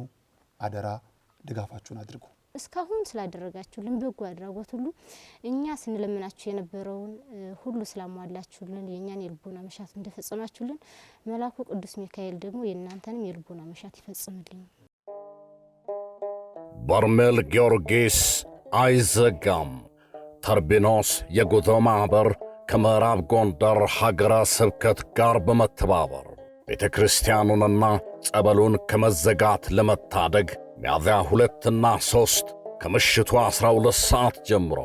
አደራ ድጋፋችሁን አድርጉ። እስካሁን ስላደረጋችሁልን በጎ አድራጎት ሁሉ እኛ ስንለምናችሁ የነበረውን ሁሉ ስላሟላችሁልን የኛን የልቦና መሻት እንደፈጸማችሁልን መልአኩ ቅዱስ ሚካኤል ደግሞ የእናንተንም የልቦና መሻት ይፈጽምልኝ። በርሜል ጊዮርጊስ አይዘጋም። ተርቢኖስ የጉዞ ማኅበር ከምዕራብ ጎንደር ሀገረ ስብከት ጋር በመተባበር ቤተ ክርስቲያኑንና ጸበሉን ከመዘጋት ለመታደግ ሚያዝያ 2ና 3 ከምሽቱ 12 ሰዓት ጀምሮ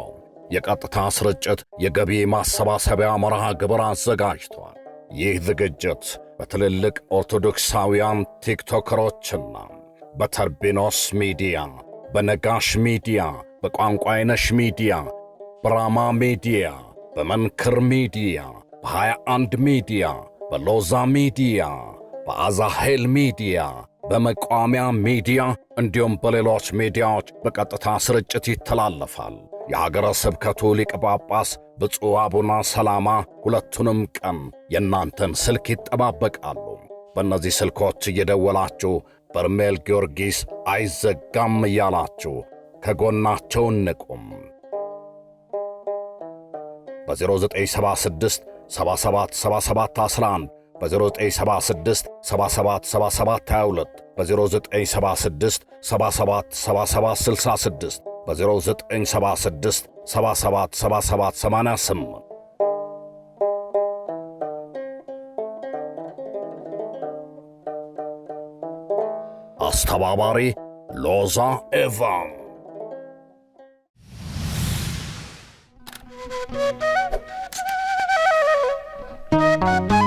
የቀጥታ ስርጭት የገቢ ማሰባሰቢያ መርሃ ግብር አዘጋጅቷል። ይህ ዝግጅት በትልልቅ ኦርቶዶክሳውያን ቲክቶከሮችና በተርቢኖስ ሚዲያ፣ በነጋሽ ሚዲያ፣ በቋንቋይነሽ ሚዲያ፣ በራማ ሚዲያ፣ በመንክር ሚዲያ፣ በ21 ሚዲያ፣ በሎዛ ሚዲያ፣ በአዛሄል ሚዲያ፣ በመቋሚያ ሚዲያ እንዲሁም በሌሎች ሚዲያዎች በቀጥታ ስርጭት ይተላለፋል። የሀገረ ስብከቱ ሊቀ ጳጳስ ብፁዕ አቡነ ሰላማ ሁለቱንም ቀን የእናንተን ስልክ ይጠባበቃሉ። በእነዚህ ስልኮች እየደወላችሁ በርሜል ጊዮርጊስ አይዘጋም እያላችሁ ከጎናቸው እንቁም። በ0976 777711 በ0976 777722 በ0976 777766 በ0976 777788 አስተባባሪ ሎዛ ኤቫን። Thank you.